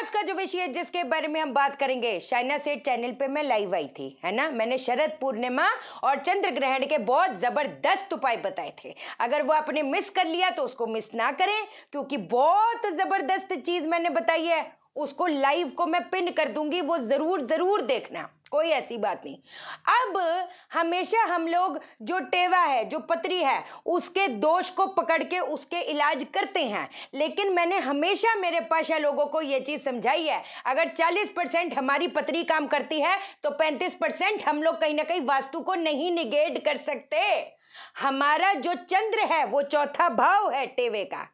आज का जो विषय है जिसके बारे में हम बात करेंगे, शाइना सेठ चैनल पे मैं लाइव आई थी, है ना। मैंने शरद पूर्णिमा और चंद्र ग्रहण के बहुत जबरदस्त उपाय बताए थे। अगर वो आपने मिस कर लिया तो उसको मिस ना करें, क्योंकि बहुत जबरदस्त चीज मैंने बताई है। उसको लाइव को मैं पिन कर दूंगी, वो जरूर जरूर देखना, कोई ऐसी बात नहीं। अब हमेशा हम लोग जो टेवा है, जो पतरी है, उसके दोष को पकड़ के उसके इलाज करते हैं, लेकिन मैंने हमेशा मेरे पाशा लोगों को यह चीज समझाई है, अगर 40% हमारी पतरी काम करती है तो 35% हम लोग कहीं ना कहीं वास्तु को नहीं निगेट कर सकते। हमारा जो चंद्र है वो चौथा भाव है टेवे का,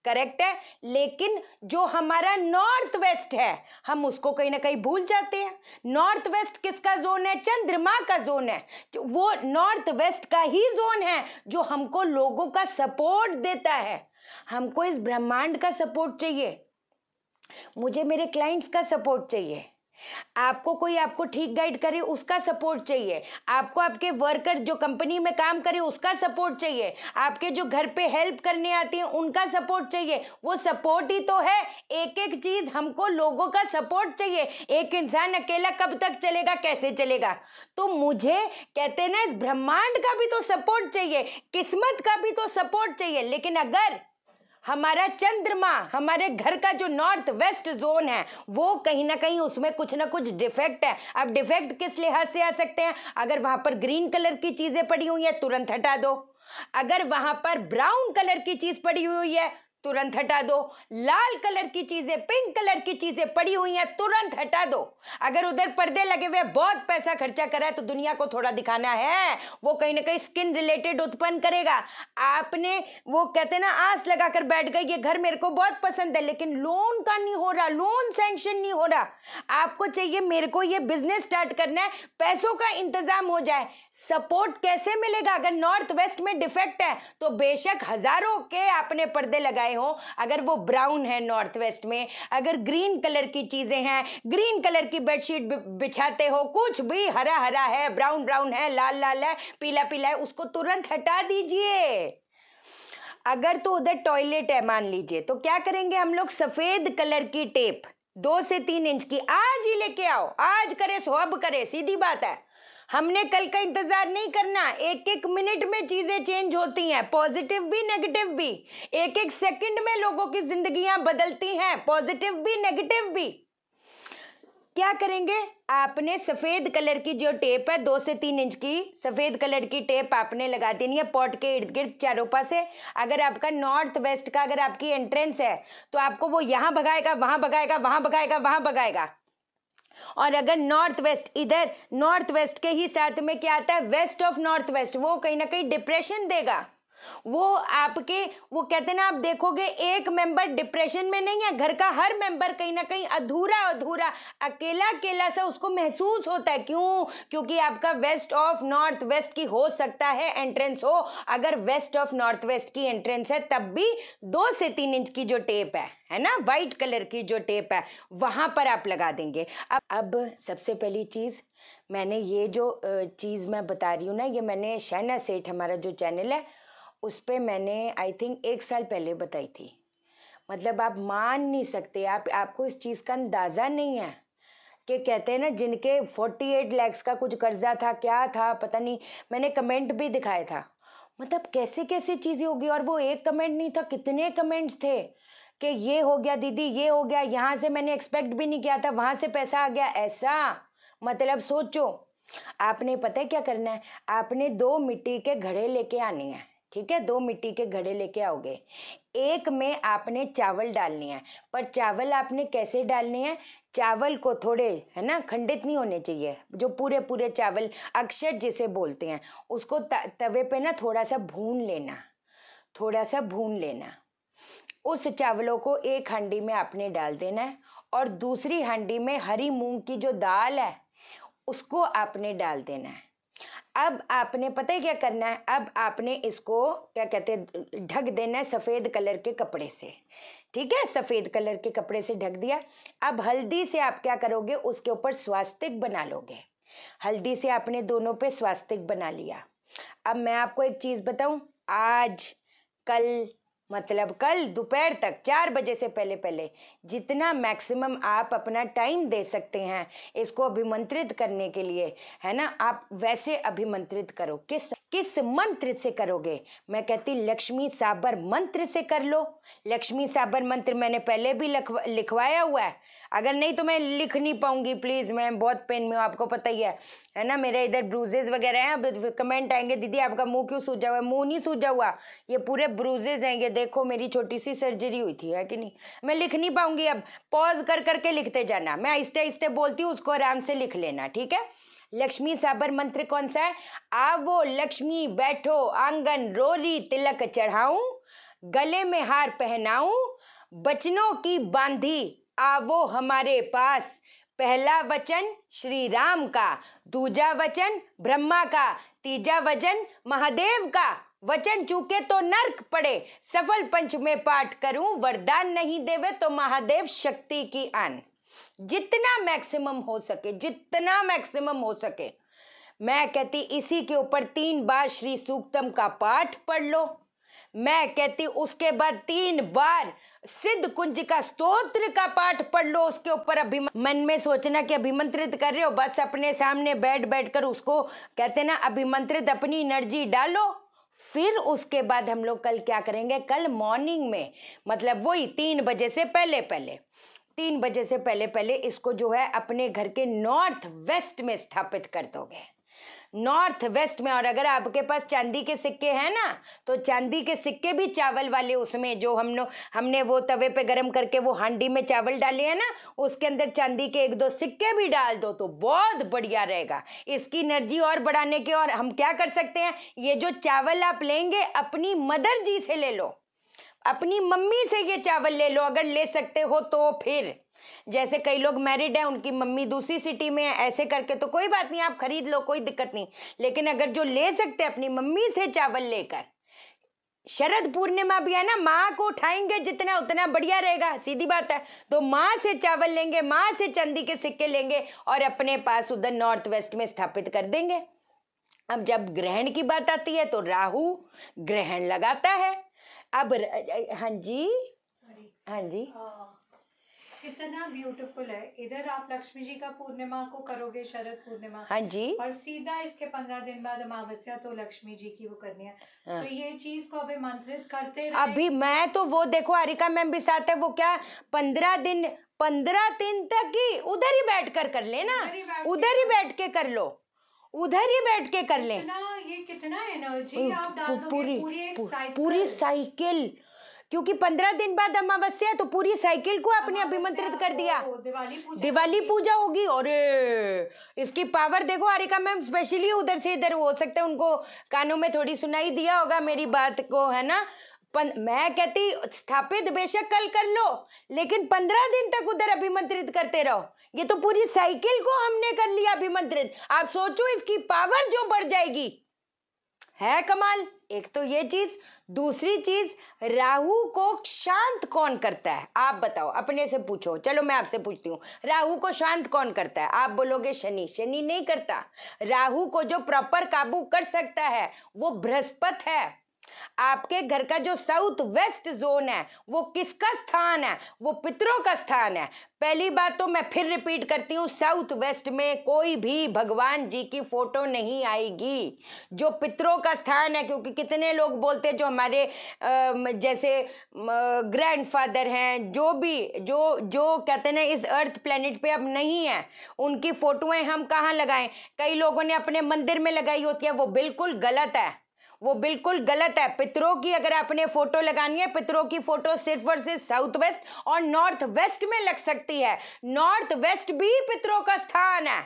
करेक्ट है, लेकिन जो हमारा नॉर्थ वेस्ट है हम उसको कहीं ना कहीं भूल जाते हैं। नॉर्थ वेस्ट किसका जोन है? चंद्रमा का जोन है। वो नॉर्थ वेस्ट का ही जोन है जो हमको लोगों का सपोर्ट देता है। हमको इस ब्रह्मांड का सपोर्ट चाहिए, मुझे मेरे क्लाइंट्स का सपोर्ट चाहिए, आपको कोई आपको ठीक गाइड करे उसका सपोर्ट चाहिए, आपको आपके वर्कर जो कंपनी में काम करे उसका सपोर्ट चाहिए, आपके जो घर पे हेल्प करने आती है उनका सपोर्ट चाहिए। वो सपोर्ट ही तो है, एक एक चीज हमको लोगों का सपोर्ट चाहिए। एक इंसान अकेला कब तक चलेगा, कैसे चलेगा? तो मुझे कहते हैं ना, इस ब्रह्मांड का भी तो सपोर्ट चाहिए, किस्मत का भी तो सपोर्ट चाहिए। लेकिन अगर हमारा चंद्रमा, हमारे घर का जो नॉर्थ वेस्ट जोन है, वो कहीं ना कहीं उसमें कुछ ना कुछ डिफेक्ट है। अब डिफेक्ट किस लिहाज से आ सकते हैं? अगर वहां पर ग्रीन कलर की चीजें पड़ी हुई है तुरंत हटा दो, अगर वहां पर ब्राउन कलर की चीज पड़ी हुई है तुरंत हटा दो, लाल कलर की चीजें, पिंक कलर की चीजें पड़ी हुई हैं तुरंत हटा दो। अगर उधर पर्दे लगे हुए, बहुत पैसा खर्चा करा है तो दुनिया को थोड़ा दिखाना है, वो कहीं ना कहीं स्किन रिलेटेड उत्पन्न करेगा। आपने वो कहते ना आस लगाकर बैठ गए ये घर मेरे को बहुत पसंद है, लेकिन लोन का नहीं हो रहा, लोन सैंक्शन नहीं हो रहा। आपको चाहिए मेरे को ये बिजनेस स्टार्ट करना है, पैसों का इंतजाम हो जाए, सपोर्ट कैसे मिलेगा? अगर नॉर्थ वेस्ट में डिफेक्ट है तो बेशक हजारों के आपने पर्दे लगाए हो, अगर वो ब्राउन है नॉर्थ वेस्ट में, अगर ग्रीन कलर की चीजें हैं, ग्रीन कलर की बेडशीट बिछाते हो, कुछ भी हरा हरा है, ब्राउन ब्राउन है, लाल लाल है, पीला पीला है, उसको तुरंत हटा दीजिए। अगर तो उधर टॉयलेट है मान लीजिए, तो क्या करेंगे हम लोग? सफेद कलर की टेप 2 से 3 इंच की आज ही लेके आओ, आज करे सो अब करे, सीधी बात है। हमने कल का इंतजार नहीं करना, एक एक मिनट में चीजें चेंज होती हैं, पॉजिटिव भी नेगेटिव भी। एक एक सेकंड में लोगों की जिंदगियां बदलती हैं, पॉजिटिव भी नेगेटिव भी। क्या करेंगे? आपने सफेद कलर की जो टेप है 2 से 3 इंच की सफेद कलर की टेप आपने लगा देनी है पॉट के इर्द गिर्द चारों पासे। अगर आपका नॉर्थ वेस्ट का अगर आपकी एंट्रेंस है तो आपको वो यहां भगाएगा, वहां भगाएगा, वहां भगाएगा, वहां भगाएगा। और अगर नॉर्थ वेस्ट, इधर नॉर्थ वेस्ट के ही साथ में क्या आता है? वेस्ट ऑफ नॉर्थ वेस्ट, वो कहीं ना कहीं डिप्रेशन देगा। वो आपके, वो कहते हैं ना, आप देखोगे एक मेंबर डिप्रेशन में नहीं है, घर का हर मेंबर कहीं ना कहीं अधूरा अधूरा, अकेला अकेला सा उसको महसूस होता है। क्यों? क्योंकि आपका वेस्ट ऑफ नॉर्थ वेस्ट की हो सकता है एंट्रेंस हो, अगर वेस्ट ऑफ नॉर्थ वेस्ट की एंट्रेंस है तब भी 2 से 3 इंच की जो टेप है ना, व्हाइट कलर की जो टेप है, वहां पर आप लगा देंगे। अब सबसे पहली चीज, मैंने ये जो चीज मैं बता रही हूँ ना, ये मैंने शाइना सेठ हमारा जो चैनल है उस पे मैंने आई थिंक 1 साल पहले बताई थी। मतलब आप मान नहीं सकते, आपको इस चीज़ का अंदाज़ा नहीं है कि कहते हैं ना, जिनके 48 लाख का कुछ कर्जा था, क्या था पता नहीं, मैंने कमेंट भी दिखाया था। मतलब कैसे कैसे चीज़ें होगी, और वो एक कमेंट नहीं था, कितने कमेंट्स थे कि ये हो गया दीदी, ये हो गया, यहाँ से मैंने एक्सपेक्ट भी नहीं किया था, वहाँ से पैसा आ गया, ऐसा। मतलब सोचो, आपने पता है क्या करना है? आपने 2 मिट्टी के घड़े लेके आने हैं, ठीक है? 2 मिट्टी के घड़े लेके आओगे, एक में आपने चावल डालने हैं, पर चावल आपने कैसे डालने हैं? चावल को थोड़े, है ना, खंडित नहीं होने चाहिए, जो पूरे पूरे चावल अक्षत जिसे बोलते हैं, उसको तवे पे ना थोड़ा सा भून लेना, थोड़ा सा भून लेना। उस चावलों को एक हांडी में आपने डाल देना है, और दूसरी हांडी में हरी मूंग की जो दाल है उसको आपने डाल देना है। अब आपने पता है क्या करना है? अब आपने इसको क्या कहते हैं, ढक देना है सफेद कलर के कपड़े से, ठीक है? सफेद कलर के कपड़े से ढक दिया। अब हल्दी से आप क्या करोगे? उसके ऊपर स्वास्तिक बना लोगे। हल्दी से आपने दोनों पे स्वास्तिक बना लिया। अब मैं आपको एक चीज बताऊं, आज कल मतलब कल दोपहर तक 4 बजे से पहले पहले जितना मैक्सिमम आप अपना टाइम दे सकते हैं इसको अभिमंत्रित करने के लिए, है ना, आप वैसे अभिमंत्रित करो। किस मंत्र से करोगे? मैं कहती लक्ष्मी साबर मंत्र से कर लो। लक्ष्मी साबर मंत्र मैंने पहले भी लिखवाया हुआ है, अगर नहीं तो मैं लिख नहीं पाऊंगी, प्लीज, मैं बहुत पेन में हूँ, आपको पता ही है ना, मेरे इधर ब्रूजेस वगैरह हैं। अब कमेंट आएंगे दीदी आपका मुंह क्यों सूजा हुआ है? मुंह नहीं सूजा हुआ, ये पूरे ब्रूजेस हैं, ये देखो मेरी छोटी सी सर्जरी हुई थी, है कि नहीं। मैं लिख नहीं पाऊंगी, अब पॉज कर करके लिखते जाना, मैं आहिस्ते आहिस्ते बोलती हूँ, उसको आराम से लिख लेना, ठीक है। लक्ष्मी साबर मंत्र कौन सा है? आवो लक्ष्मी बैठो आंगन रोरी तिलक चढ़ाऊं, गले में हार पहनाऊं, बचनों की बांधी आवो हमारे पास। पहला वचन श्री राम का, दूजा वचन ब्रह्मा का, तीजा वचन महादेव का। वचन चूके तो नर्क पड़े, सफल पंच में पाठ करूं, वरदान नहीं देवे तो महादेव शक्ति की आन। जितना मैक्सिमम हो सके, जितना मैक्सिमम हो सके, मैं कहती इसी के ऊपर 3 बार श्री सूक्तम का पाठ पढ़ लो। मैं कहती उसके बाद 3 बार सिद्ध कुंज का स्तोत्र का पाठ पढ़ लो। उसके ऊपर मन में सोचना कि अभिमंत्रित कर रहे हो, बस अपने सामने बैठ कर उसको कहते ना अभिमंत्रित, अपनी एनर्जी डालो। फिर उसके बाद हम लोग कल क्या करेंगे? कल मॉर्निंग में, मतलब वही 3 बजे से पहले पहले, 3 बजे से पहले पहले इसको जो है अपने घर के नॉर्थ वेस्ट में स्थापित कर दोगे, नॉर्थ वेस्ट में। और अगर आपके पास चांदी के सिक्के हैं ना, तो चांदी के सिक्के भी चावल वाले, उसमें जो हमने वो तवे पे गरम करके वो हांडी में चावल डाले हैं ना, उसके अंदर चांदी के 1-2 सिक्के भी डाल दो तो बहुत बढ़िया रहेगा। इसकी एनर्जी और बढ़ाने के, और हम क्या कर सकते हैं, ये जो चावल आप लेंगे अपनी मदर जी से ले लो, अपनी मम्मी से ये चावल ले लो, अगर ले सकते हो तो। फिर जैसे कई लोग मैरिड हैं, उनकी मम्मी दूसरी सिटी में है, ऐसे करके तो कोई बात नहीं, आप खरीद लो, कोई दिक्कत नहीं। लेकिन अगर जो ले सकते हैं अपनी मम्मी से चावल लेकर, शरद पूर्णिमा भी है ना, माँ को उठाएंगे जितना उतना बढ़िया रहेगा, सीधी बात है। तो माँ से चावल लेंगे, माँ से चांदी के सिक्के लेंगे और अपने पास उधर नॉर्थ वेस्ट में स्थापित कर देंगे। अब जब ग्रहण की बात आती है तो राहु ग्रहण लगाता है। अब हाँ जी, हाँ जी, कितना ब्यूटीफुल है। इधर आप लक्ष्मी जी का पूर्णिमा को करोगे, शरद पूर्णिमा, हाँ जी, और सीधा इसके 15 दिन बाद अमावस्या, तो लक्ष्मी जी की वो करनी है। हाँ। तो ये चीज को अभिमंत्रित करते रहे। अभी मैं तो वो देखो हारिका मैम भी साथ है, वो क्या 15 दिन तक ही उधर ही बैठ कर लेना, उधर ही बैठ के कर लो, उधर ही बैठ के कर ले। ये कितना एनर्जी आप डाल दोगे, पूरी साइकिल, क्योंकि 15 दिन बाद अमावस्या है तो पूरी साइकिल को आपने अभिमंत्रित कर दिया। दिवाली पूजा होगी। और इसकी पावर देखो हारिका मैम, स्पेशली उधर से इधर, हो सकता है उनको कानों में थोड़ी सुनाई दिया होगा मेरी बात को, है ना। मैं कहती स्थापित बेशक कल कर लो, लेकिन 15 दिन तक उधर अभिमंत्रित करते रहो। ये तो पूरी साइकिल को हमने कर लिया अभिमंत्रित। आप सोचो इसकी पावर जो बढ़ जाएगी, है कमाल। एक तो ये चीज, दूसरी चीज, राहु को शांत कौन करता है? आप बताओ, अपने से पूछो। चलो मैं आपसे पूछती हूँ, राहु को शांत कौन करता है? आप बोलोगे शनि। शनि नहीं करता। राहु को जो प्रॉपर काबू कर सकता है वो बृहस्पति है। आपके घर का जो साउथ वेस्ट जोन है वो किसका स्थान है? वो पितरों का स्थान है। पहली बात तो मैं फिर रिपीट करती हूँ, साउथ वेस्ट में कोई भी भगवान जी की फोटो नहीं आएगी, जो पितरों का स्थान है। क्योंकि कितने लोग बोलते हैं जो हमारे जैसे ग्रैंडफादर हैं, जो भी जो कहते हैं इस अर्थ प्लेनेट पे अब नहीं है, उनकी फोटोएं हम कहाँ लगाएं? कई लोगों ने अपने मंदिर में लगाई होती है, वो बिल्कुल गलत है, वो बिल्कुल गलत है। पितरों की अगर आपने फोटो लगानी है, पितरों की फोटो सिर्फ और सिर्फ साउथ वेस्ट और नॉर्थ वेस्ट में लग सकती है। नॉर्थ वेस्ट भी पितरों का स्थान है।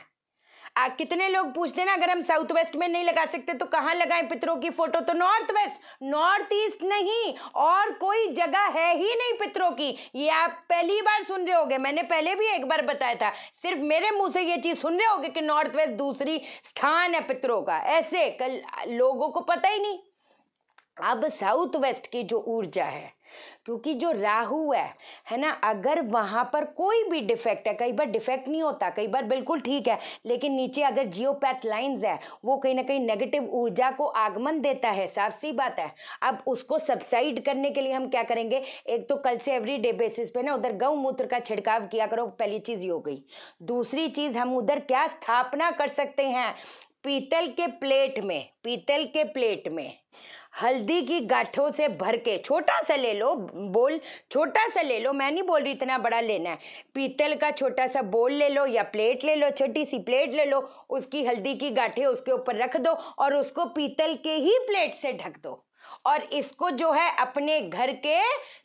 कितने लोग पूछते हैं ना, अगर हम साउथ वेस्ट में नहीं लगा सकते तो कहाँ लगाएं पितरों की फोटो? तो नॉर्थ वेस्ट, नॉर्थ ईस्ट नहीं, और कोई जगह है ही नहीं पितरों की। ये आप पहली बार सुन रहे होगे, मैंने पहले भी एक बार बताया था, सिर्फ मेरे मुंह से ये चीज सुन रहे होगे कि नॉर्थ वेस्ट दूसरी स्थान है पितरों का। ऐसे कल लोगों को पता ही नहीं। अब साउथ वेस्ट की जो ऊर्जा है क्योंकि जो राहु है ना, अगर वहां पर कोई भी डिफेक्ट है, कई बार डिफेक्ट नहीं होता, कई बार बिल्कुल ठीक है, लेकिन नीचे अगर जियोपैथ लाइंस है वो कहीं ना कहीं नेगेटिव ऊर्जा को आगमन देता है, साफ सी बात है। अब उसको सबसाइड करने के लिए हम क्या करेंगे, एक तो कल से एवरीडे बेसिस पे ना उधर गौमूत्र का छिड़काव किया करो, पहली चीज ये हो गई। दूसरी चीज, हम उधर क्या स्थापना कर सकते हैं, पीतल के प्लेट में हल्दी की गांठों से भर के, छोटा सा ले लो बोल, छोटा सा ले लो, मैं नहीं बोल रही इतना बड़ा लेना है, पीतल का छोटा सा बोल ले लो या प्लेट ले लो, छोटी सी प्लेट ले लो, उसकी हल्दी की गांठें उसके ऊपर रख दो और उसको पीतल के ही प्लेट से ढक दो और इसको जो है अपने घर के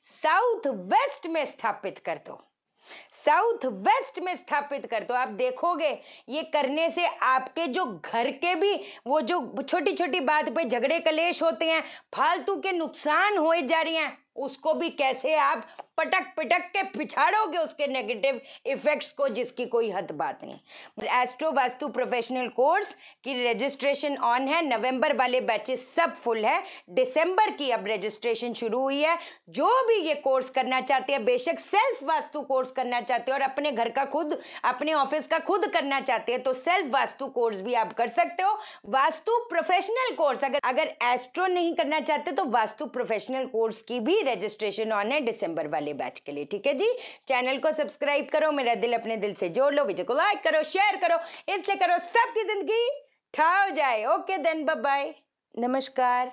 साउथ वेस्ट में स्थापित कर दो, साउथ वेस्ट में स्थापित कर दो। आप देखोगे ये करने से आपके जो घर के भी वो जो छोटी छोटी बात पे झगड़े कलेश होते हैं, फालतू के नुकसान होए जा रही हैं, उसको भी कैसे आप पटक पिटक के पिछाड़ोगे उसके नेगेटिव इफेक्ट्स को, जिसकी कोई हद बात नहीं। एस्ट्रो वास्तु प्रोफेशनल कोर्स की रजिस्ट्रेशन ऑन है, नवंबर वाले बैचेस सब फुल है, दिसंबर की अब रजिस्ट्रेशन शुरू हुई है। जो भी ये कोर्स करना चाहते हैं, बेशक सेल्फ वास्तु कोर्स करना चाहते हैं और अपने घर का खुद, अपने ऑफिस का खुद करना चाहते हैं, तो सेल्फ वास्तु कोर्स भी आप कर सकते हो। वास्तु प्रोफेशनल कोर्स अगर एस्ट्रो नहीं करना चाहते तो वास्तु प्रोफेशनल कोर्स की भी रजिस्ट्रेशन ऑन है दिसंबर वाले बैच के लिए, ठीक है जी। चैनल को सब्सक्राइब करो, मेरा दिल अपने दिल से जोड़ लो, वीडियो को लाइक करो, शेयर करो, इसलिए करो सबकी जिंदगी ठा हो जाए। ओके देन, बाय बाय, नमस्कार।